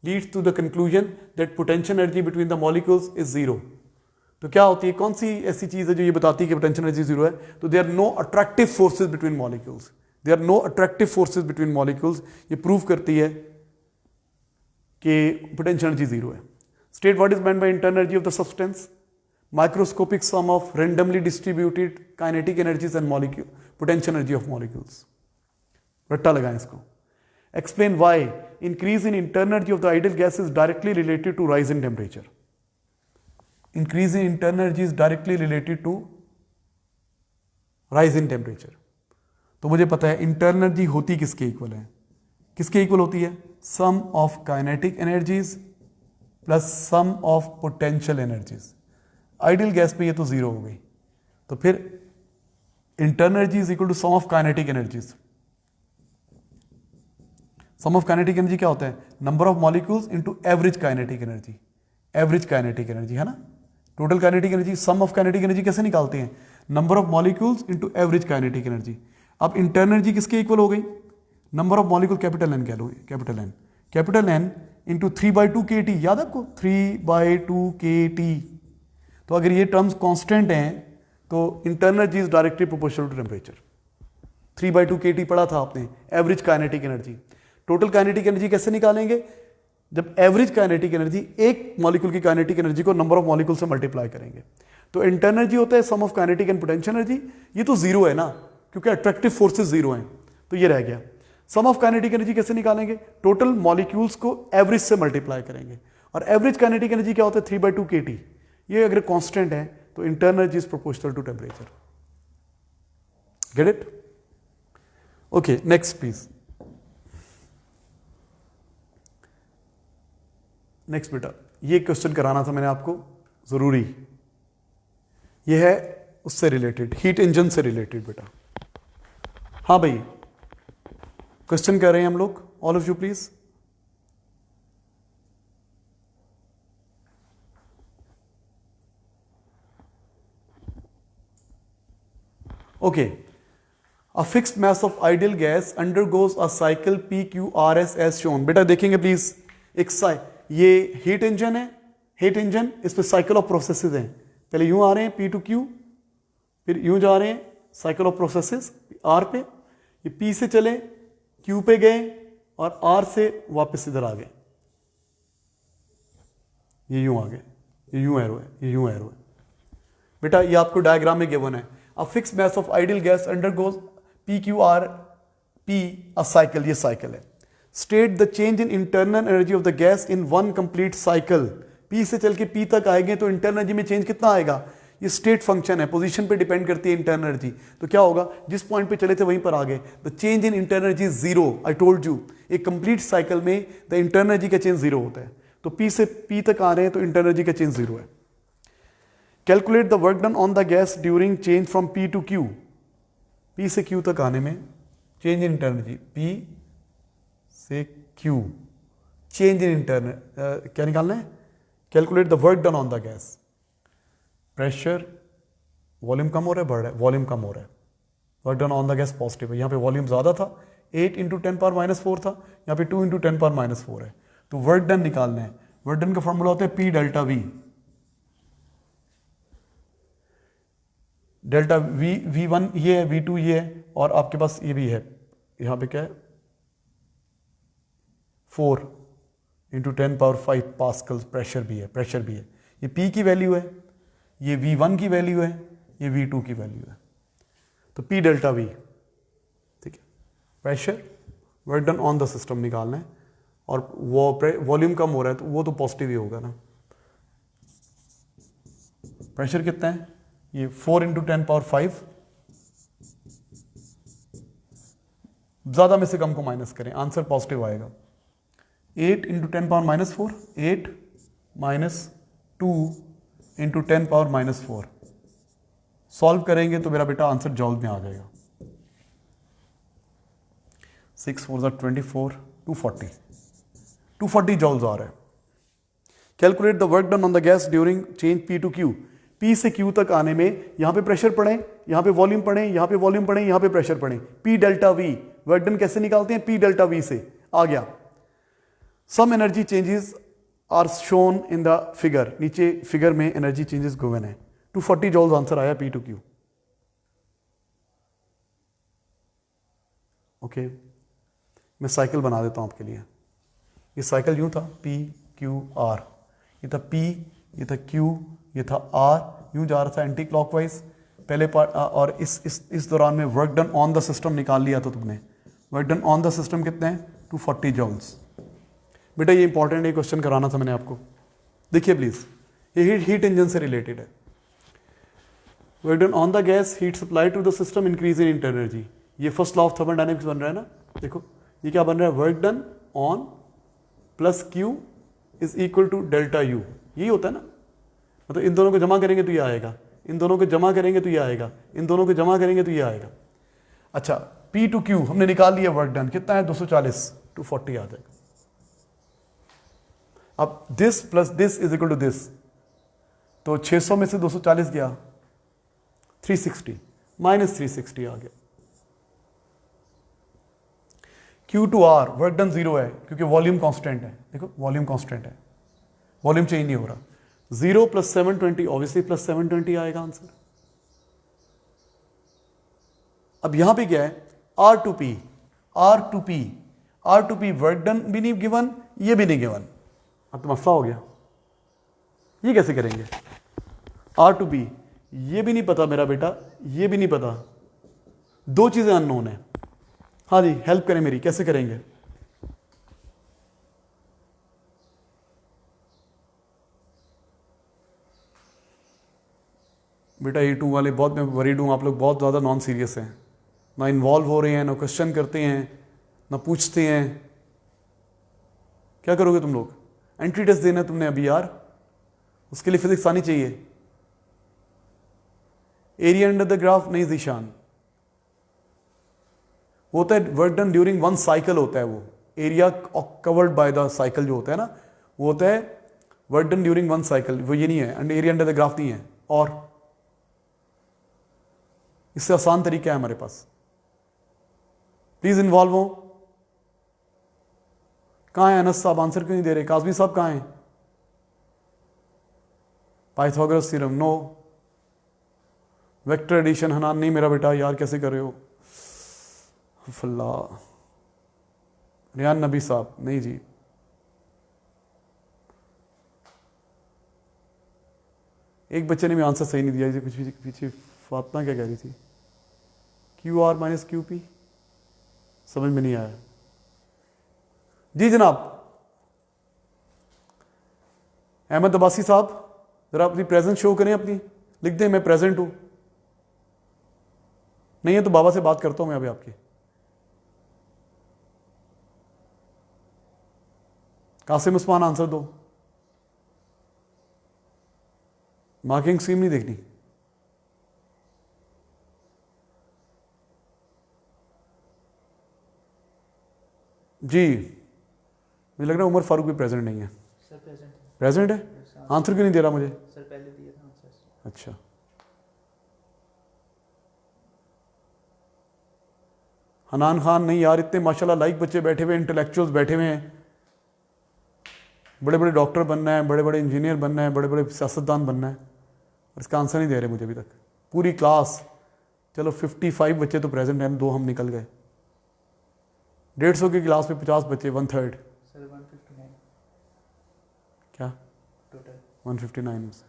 leads to the conclusion that potential energy between the molecules is zero। तो क्या होती है, कौन सी ऐसी चीज है जो ये बताती है कि पोटेंशियल एनर्जी जीरो है? तो they are no attractive forces between molecules, they are no attractive forces between molecules. ये प्रूव करती है कि पोटेंशियल एनर्जी जीरो है। State what is meant by internal energy of the substance, microscopic sum of randomly distributed kinetic energies and molecule potential energy of molecules. रट्टा लगाएं इसको। Explain why increase in internal energy of the ideal gas is directly related to rise in temperature. Increase in internal energy is directly related to rise in temperature. तो मुझे पता है इंटरनल एनर्जी होती किसके इक्वल है? किसके इक्वल होती है? Sum of kinetic energies plus sum of potential energies. Ideal gas पे ये तो जीरो हो गई, तो फिर internal energy is equal to sum of kinetic energies. Sum of kinetic energy क्या होता है? Number of molecules into average kinetic energy. Average kinetic energy है ना, total kinetic energy. Sum of kinetic energy कैसे निकालते हैं? Number of molecules into average kinetic energy. अब इंटरनल एनर्जी किसके इक्वल हो गई? Number of molecule capital N कह लो, कैपिटल एन इंटू 3/2 kT। याद है आपको 3/2 kT। तो अगर ये टर्म्स कांस्टेंट हैं तो internal energy is directly proportional to temperature. 3/2 kT पढ़ा था आपने, average kinetic energy. Total kinetic energy कैसे निकालेंगे? जब एवरेज काइनेटिक एनर्जी, एक मॉलिक्यूल की काइनेटिक एनर्जी को नंबर ऑफ मॉलिक्यूल से मल्टीप्लाई करेंगे। तो इंटरनल एनर्जी होता है sum of kinetic and potential energy. ये तो जीरो है ना, क्योंकि अट्रैक्टिव फोर्सेस जीरो हैं, तो ये रह गया। सम ऑफ काइनेटिक एनर्जी कैसे निकालेंगे? टोटल मॉलिक्यूल्स को एवरेज से मल्टीप्लाई करेंगे। और एवरेज काइनेटिक एनर्जी क्या होता है? 3/2 kT। ये अगर कांस्टेंट है तो internal energy is proportional to temperature. Get it? Okay next please. Next बेटा, ये क्वेश्चन कराना था मैंने आपको, जरूरी। ये है उससे रिलेटेड, हीट इंजन से रिलेटेड बेटा। हाँ भाई, क्वेश्चन कर रहे हैं हम लोग, all of you please. Okay, a fixed mass of ideal gas undergoes a cycle PQRS as shown। बेटा देखेंगे प्लीज, ये हीट इंजन है, हीट इंजन, इस पे साइकिल ऑफ प्रोसेसेस हैं। पहले यूं आ रहे हैं P to Q, फिर यूं जा रहे हैं, साइकिल ऑफ प्रोसेसेस R पे, ये P से चले Q पे गए और R से वापस इधर आ गए। ये यूं आ गए, ये यूं एरो है, ये यूं एरो है। बेटा ये आपको डायग्राम में गिवन है। A fixed mass of ideal gas undergoes PQRP a cycle, ये साइकिल है। State the change in internal energy of the gas in one complete cycle। P से चल के P तक आएंगे तो इंटरनल एनर्जी में चेंज कितना आएगा? ये स्टेट फंक्शन है, पोजीशन पे डिपेंड करती है इंटरनल एनर्जी। तो क्या होगा, जिस पॉइंट पे चले थे वहीं पर आ गए। The change in internal energy is zero. I told you एक कंप्लीट साइकिल में द इंटरनल एनर्जी का चेंज जीरो होता है। तो पी से पी तक आ रहे हैं तो इंटरनल एनर्जी का चेंज जीरो है। Calculate the work done on the gas during change from P to Q. P से क्यू तक आने में change in internal energy, P से क्यू चेंज इन इंटरनल क्या निकालना है, calculate the work done on the gas. Pressure, volume कम हो रहा है, बढ़ रहा है, वॉल्यूम कम हो रहा है, work done on the gas positive है। यहाँ पे वॉल्यूम ज़्यादा था, 8 × 10⁻⁴ था, यहाँ पे 2 × 10⁻⁴ है। तो वर्क डन निकालना है। वर्क डन का फॉर्मूला होता है P delta V। Delta V1 ये है, V2 ये है, और आपके पास ये भी है, यहाँ पे क्या है 4 × 10⁵ पास्कल प्रेशर भी है, प्रेशर भी है। ये P की वैल्यू है, ये V1 की वैल्यू है, ये V2 की वैल्यू है। तो P डेल्टा V, ठीक है। Pressure, work done on the system निकालना है, और वो वॉल्यूम कम हो रहा है तो वो तो पॉजिटिव ही होगा ना। प्रेशर कितना है, ये 4 × 10⁵, ज्यादा में से कम को माइनस करें, आंसर पॉजिटिव आएगा। 8 × 10⁻⁴, 8 माइनस 2 × 10⁻⁴। सॉल्व करेंगे तो मेरा बेटा आंसर जॉल्व में आ जाएगा। 6 4 24, 240 जॉल्स आ रहा है। Calculate the work done on the gas during change P to Q। P से Q तक आने में यहां पे प्रेशर पढ़ें, यहां पे वॉल्यूम पढ़ें, यहां पे वॉल्यूम पढ़ें, यहां पे प्रेशर पढ़ें। P delta V, work done कैसे निकालते हैं, P डेल्टा V से आ गया। Some energy changes are shown in the figure, नीचे फिगर में एनर्जी चेंजेस गिवन है। 240 जॉल्स आंसर आया P टू Q। ओके, मैं साइकिल बना देता हूं आपके लिए। ये साइकिल यूं था, P Q R, ये था P, ये था Q, ये था R, यूं जा रहा था एंटी क्लॉकवाइज पहले पार्ट। और इस दौरान में work done on the system निकाल लिया था तुमने। Work done on the system कितने हैं, 240 जॉल्स। बेटा ये इंपॉर्टेंट है, क्वेश्चन कराना था मैंने आपको। देखिए प्लीज, ये हीट इंजन से रिलेटेड है। Work done on the gas, heat supply to the system, increase in internal energy. ये फर्स्ट लॉ ऑफ थर्मोडायनेमिक्स बन रहा है ना। देखो ये क्या बन रहा है, work done on plus Q is equal to delta U। यही होता है ना, मतलब इन दोनों को जमा करेंगे तो ये आएगा, इन दोनों को जमा करेंगे तो ये आएगा, इन दोनों को जमा करेंगे तो ये आएगा। अच्छा, P टू Q हमने निकाल लिया, वर्क डन कितना है 240, 240 आ जाएगा। अब this plus this is equal to this, तो 600 में से 240 गया 360, माइनस 360 आ गया। Q to R, work done 0 है क्योंकि वॉल्यूम कांस्टेंट है। देखो वॉल्यूम कांस्टेंट है, वॉल्यूम चेंज नहीं हो रहा। 0 + 720, ऑब्वियसली प्लस 720 आएगा आंसर। अब यहां पे क्या है, R to P, R to P, R to P, work done भी नहीं गिवन, ये भी नहीं गिवन। अब तो मसला हो गया, ये कैसे करेंगे। R टू P, ये भी नहीं पता मेरा बेटा, ये भी नहीं पता, दो चीजें अननोन है। हाँ जी, हेल्प करें मेरी, कैसे करेंगे। बेटा E2 वाले बहुत मैं वरीड हूं, आप लोग बहुत ज़्यादा नॉन सीरियस हैं, ना इन्वॉल्व हो रहे हैं, ना क्वेश्चन करते हैं, ना पूछते हैं। क्या करोगे तुम लोग, एंट्री टेस्ट देना है तुमने अभी यार, उसके लिए फिजिक्स आनी चाहिए। एरिया अंडर द ग्राफ नहीं जीशान, होता है work done during one cycle होता है, वो area covered by the cycle जो होता है ना, वो होता है work done during one cycle, वो ये नहीं है, and area under the graph नहीं है। और इससे आसान तरीका है हमारे पास, प्लीज इन्वॉल्व हो। कहां है अनस साहब, आंसर क्यों नहीं दे रहे। काजमी साहब कहां हैं। Pythagoras theorem no, vector addition Hanan नहीं मेरा बेटा यार, कैसे कर रहे हो। फल्ला रियान नबी साहब नहीं जी। एक बच्चे ने भी आंसर सही नहीं दिया जी, कुछ भी पीछे। फातिमा क्या कह रही थी, QR - QP, समझ में नहीं आया जी जनाब। अहमद अब्बासी साहब जरा अपनी प्रेजेंस शो करें अपनी लिख दें मैं प्रेजेंट हूं, नहीं है तो बाबा से बात करता हूं मैं अभी आपकी। कासिम उस्मान आंसर दो, मार्किंग स्कीम नहीं देखनी। जी मुझे लग रहा है उमर फारूक भी प्रेजेंट नहीं है। सर प्रेजेंट प्रेजेंट है, आंसर क्यों नहीं दे रहा मुझे? सर पहले दिया था आंसर। अच्छा, हनान खान नहीं यार, इतने माशाल्लाह लाइक बच्चे बैठे हुए, इंटेलेक्चुअल्स बैठे हुए हैं, बड़े बड़े डॉक्टर बनना है, बड़े बड़े इंजीनियर बनना है, बड़े बड़े सियासतदान बनना है, और इसका आंसर नहीं दे रहे मुझे अभी तक। पूरी क्लास, चलो 55 बच्चे तो प्रेजेंट हैं, 2 हम निकल गए। 150 की क्लास में 50 बच्चे, 1/3 सर 159 क्या? टोटल। 159 में से।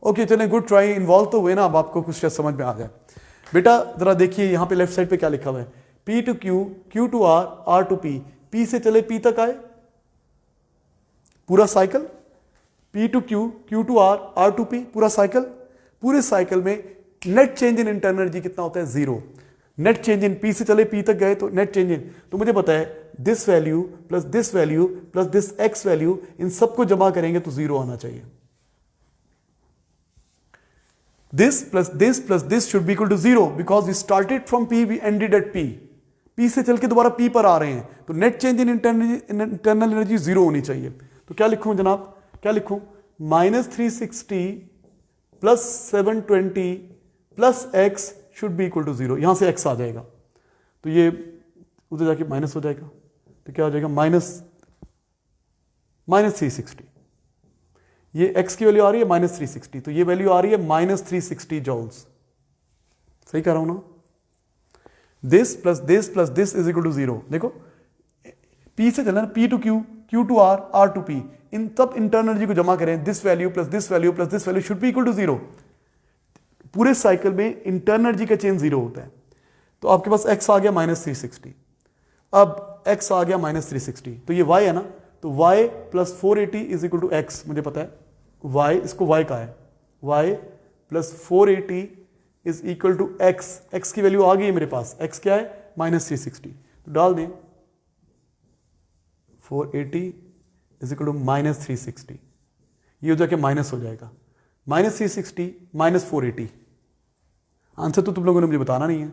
ओके चलें, गुड ट्राई, इन्वॉल्व तो हुए ना, अब आपको कुछ समझ में आ जाए। बेटा जरा देखिए यहाँ पे लेफ्ट साइड पे क्या लिखा हुआ है, P to Q, Q to R, R to P, P से चले P तक आए, पूरा cycle, P to Q, Q to R, R to P, पूरा साइकिल। पूरे साइकिल में net change in internal energy कितना होता है? 0। नेट चेंज इन P से चले P तक गए तो नेट चेंज इन, तो मुझे पता है this value plus this value plus this X value, इन सबको जमा करेंगे तो 0 आना चाहिए। This plus this should be equal to 0 because we started from P, we ended at P. P से चल के दोबारा P पर आ रहे हैं, तो net change in internal energy 0 होनी चाहिए। तो क्या लिखूं जनाब, क्या लिखूं? -360 plus 720 plus x should be equal to 0। यहां से x आ जाएगा तो ये उधर जाके माइनस हो जाएगा, तो क्या हो जाएगा? -360। ये x की वैल्यू आ रही है -360, तो ये वैल्यू आ रही है -360 जॉल्स। सही कह रहा हूं ना? This plus this is equal to 0। देखो P से चलना, P to Q, Q to R, R to P, इन सब इंटरनल एनर्जी को जमा करें, this value plus this value plus this value should be equal to 0। पूरे साइकिल में इंटरनल एनर्जी का चेंज 0 होता है। तो आपके पास x आ गया -360, अब x आ गया -360, तो ये y है ना, तो y plus 480 is equal to x, मुझे पता है y, इसको y का है, y plus 480 is equal to x। x की वैल्यू आ गई है मेरे पास, x क्या है? -360, तो डाल दें 480 इज इक्वल टू -360, ये हो जाके माइनस हो जाएगा, -360 -480। आंसर तो तुम लोगों ने मुझे बताना नहीं है,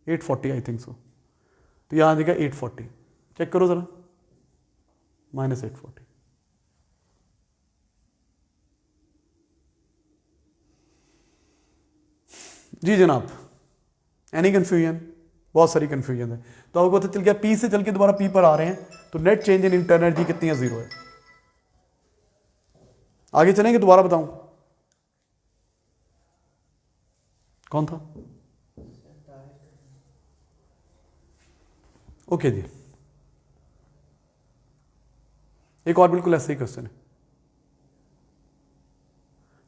840 आई थिंक सो, तो यहां आ जाएगा 840। चेक करो जरा, -840। जी जनाब, एनी कंफ्यूजन? बहुत सारी कंफ्यूजन है। तो आपको पता चल गया P से चल के दोबारा P पर आ रहे हैं, तो net change in internal energy कितनी है? 0 है। आगे चलेंगे, दोबारा बताऊं कौन था? ओके जी, एक और बिल्कुल ऐसे ही क्वेश्चन है।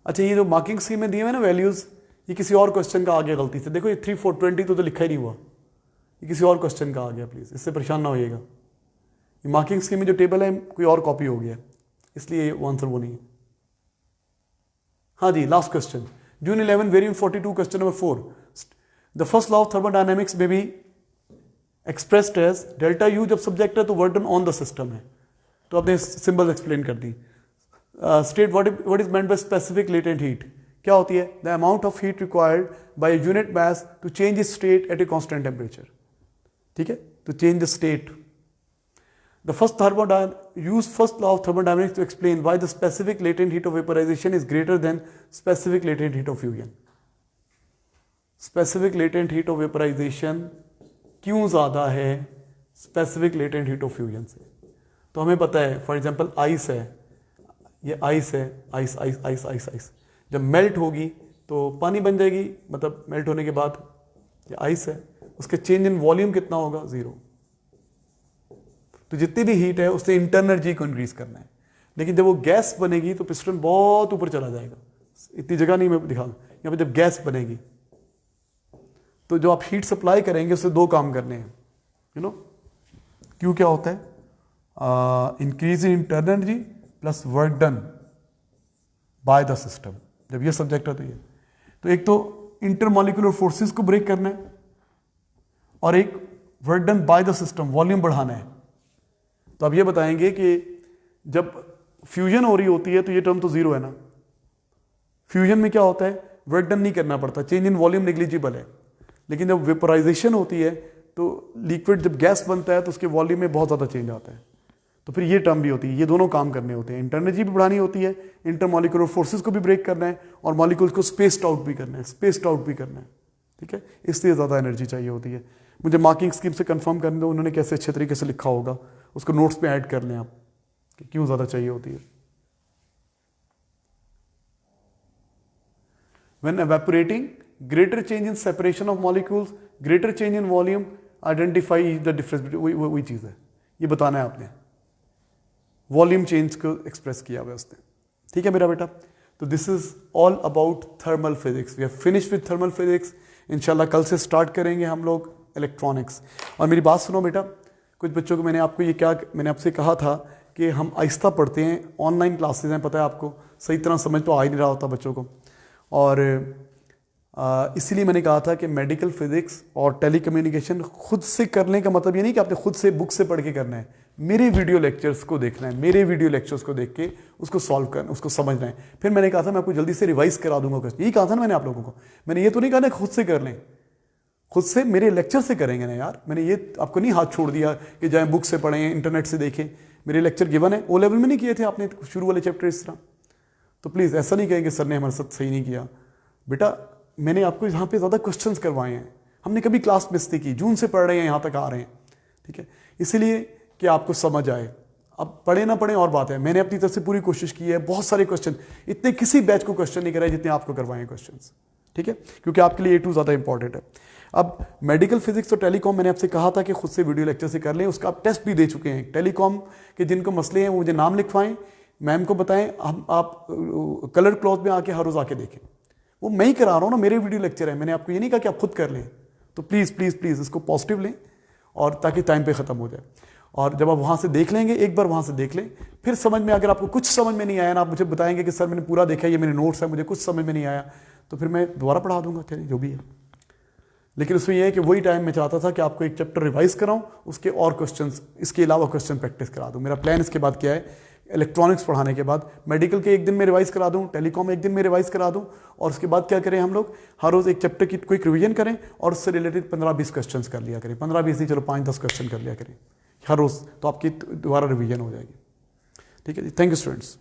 अच्छा, ये जो मार्किंग स्कीम में दिए हुए ना वैल्यूज, ये किसी और क्वेश्चन का आ गया गलती से। देखो ये 3 420 तो लिखा ही नहीं हुआ, ये किसी और क्वेश्चन का आ गया, प्लीज इससे परेशान ना होइएगा। ये मार्किंग स्कीम में जो टेबल है कोई और कॉपी हो गया, इसलिए वो आंसर वो नहीं है। हाँ जी, last question, June 11 variant 42 question number 4। The first law of thermodynamics में भी एक्सप्रेस्ड एज डेल्टा यू, जब सब्जेक्ट है तो वर्डन ऑन द सिस्टम है, तो आपने सिंबल एक्सप्लेन कर दी। State what is meant by specific latent heat, क्या होती है? The amount of heat required by unit mass to change its state at a constant temperature. ठीक है, to change the state. The first use first law of thermodynamics to explain why the specific latent heat of vaporization is greater than specific latent heat of fusion. Specific latent heat of vaporization क्यों ज़्यादा है specific latent heat of fusion से? तो हमें पता है, फॉर एग्जाम्पल आइस है, ये आइस है, ice ice ice ice ice जब मेल्ट होगी तो पानी बन जाएगी, मतलब मेल्ट होने के बाद ये आइस है, उसके चेंज इन वॉल्यूम कितना होगा? 0। तो जितनी भी हीट है उससे इंटरनल एनर्जी को इंक्रीज करना है, लेकिन जब वो गैस बनेगी तो पिस्टन बहुत ऊपर चला जाएगा। इतनी जगह नहीं मैं दिखाऊं, यहाँ पे जब गैस बनेगी तो जो आप हीट सप्लाई करेंगे उससे 2 काम करने हैं, यू नो। क्यों क्या होता है? Increase in internal energy plus work done by the system. जब ये सब्जेक्ट है तो एक तो इंटरमॉलिक्यूलर फोर्सेस को ब्रेक करना है और एक work done by the system volume बढ़ाना है। तो अब ये बताएंगे कि जब फ्यूजन हो रही होती है तो ये टर्म तो जीरो है ना। फ्यूजन में क्या होता है, वर्क डन नहीं करना पड़ता, चेंज इन वॉल्यूम नेग्लिजिबल है। लेकिन जब वेपोराइजेशन होती है तो लिक्विड जब गैस बनता है तो उसके वॉल्यूम में बहुत ज़्यादा चेंज आता है। तो फिर ये टर्म भी होती है, ये दोनों काम करने होते हैं, इंटरएनर्जी भी बढ़ानी होती है, इंटरमॉलिक्यूलर फोर्सेस को भी ब्रेक करना है और मॉलिक्यूल्स को स्पेस्ड आउट भी करना है, स्पेस्ड आउट भी करना है। ठीक है, इसलिए ज़्यादा एनर्जी चाहिए होती है। मुझे मार्किंग स्कीम से कंफर्म करने दो उन्होंने कैसे अच्छे तरीके से लिखा होगा, उसको नोट्स पे ऐड कर लें आप कि क्यों ज़्यादा चाहिए होती है। When evaporating, greater change in separation of molecules, greater change in volume, identify the difference between वही चीज़ है, ये बताना है आपने। वॉल्यूम चेंज को एक्सप्रेस किया हुआ है उसने। ठीक है मेरा बेटा, तो this is all about thermal physics. We have finished with thermal physics. इंशाल्लाह कल से स्टार्ट करेंगे हम लोग इलेक्ट्रॉनिक्स। और मेरी बात सुनो बेटा, कुछ बच्चों को मैंने आपसे कहा था कि हम आहिस्ता पढ़ते हैं, ऑनलाइन क्लासेज हैं, पता है आपको, सही तरह समझ तो आ ही नहीं रहा होता बच्चों को। और इसीलिए मैंने कहा था कि मेडिकल फिजिक्स और टेलीकम्युनिकेशन खुद से करने का मतलब ये नहीं कि आपने खुद से बुक से पढ़ के करना है, मेरे वीडियो लेक्चर्स को देखना है, मेरे वीडियो लेक्चर्स को देख के उसको सॉल्व करना, उसको समझना है। फिर मैंने कहा था मैं आपको जल्दी से रिवाइज करा दूंगा क्वेश्चन, यही कहा था ना मैंने आप लोगों को। मैंने ये तो नहीं कहा ना खुद से कर लें, खुद से मेरे लेक्चर से करेंगे ना यार। मैंने ये आपको नहीं हाथ छोड़ दिया कि जाए बुक से पढ़ें, इंटरनेट से देखें। मेरे लेक्चर गिवन है, ओ लेवल में नहीं किए थे आपने शुरू वाले चैप्टर इस तरह। तो प्लीज़ ऐसा नहीं कहें कि सर ने हमारे साथ सही नहीं किया। बेटा मैंने आपको यहाँ पे ज़्यादा क्वेश्चंस करवाए हैं, हमने कभी क्लास मिस नहीं की, जून से पढ़ रहे हैं, यहाँ तक आ रहे हैं। ठीक है, इसलिए कि आपको समझ आए। अब पढ़े ना पढ़े और बात है, मैंने अपनी तरफ से पूरी कोशिश की है। बहुत सारे क्वेश्चन, इतने किसी बैच को क्वेश्चन नहीं कराए जितने आपको करवाए हैं क्वेश्चन। ठीक है, क्योंकि आपके लिए A2 ज़्यादा इंपॉर्टेंट है। अब मेडिकल फिजिक्स और टेलीकॉम मैंने आपसे कहा था कि खुद से वीडियो लेक्चर से कर लें, उसका आप टेस्ट भी दे चुके हैं। टेलीकॉम के जिनको मसले हैं वो मुझे नाम लिखवाएं, मैम को बताएं, आप कलर क्लॉथ में आके हर रोज़ आके देखें। वो मैं ही करा रहा हूँ ना, मेरे वीडियो लेक्चर है, मैंने आपको ये नहीं कहा कि आप खुद कर लें। तो प्लीज़ प्लीज़ प्लीज़ इसको पॉजिटिव लें और ताकि टाइम पे ख़त्म हो जाए। और जब आप वहाँ से देख लेंगे, एक बार वहाँ से देख लें, फिर समझ में, अगर आपको कुछ समझ में नहीं आया ना, आप मुझे बताएंगे कि सर मैंने पूरा देखा, ये मेरे नोट्स है, मुझे कुछ समझ में नहीं आया, तो फिर मैं दोबारा पढ़ा दूंगा, चलिए जो भी है। लेकिन उसमें यह है कि वही टाइम मैं चाहता था कि आपको एक चैप्टर रिवाइज कराऊं, उसके और क्वेश्चंस, इसके अलावा क्वेश्चन प्रैक्टिस करा दूं। मेरा प्लान इसके बाद क्या है, इलेक्ट्रॉनिक्स पढ़ाने के बाद मेडिकल के एक दिन में रिवाइज करा दूं, टेलीकॉम एक दिन में रिवाइज करा दूं, और उसके बाद क्या करें हम लोग, हर रोज़ एक चैप्टर की क्विक रिवीजन करें और उससे रिलेटेड 15-20 क्वेश्चन कर लिया करें। 15-20 नहीं, चलो 5-10 क्वेश्चन कर लिया करें हर रोज़, तो आपकी दोबारा रिवीजन हो जाएगी। ठीक है जी, थैंक यू स्टूडेंट्स।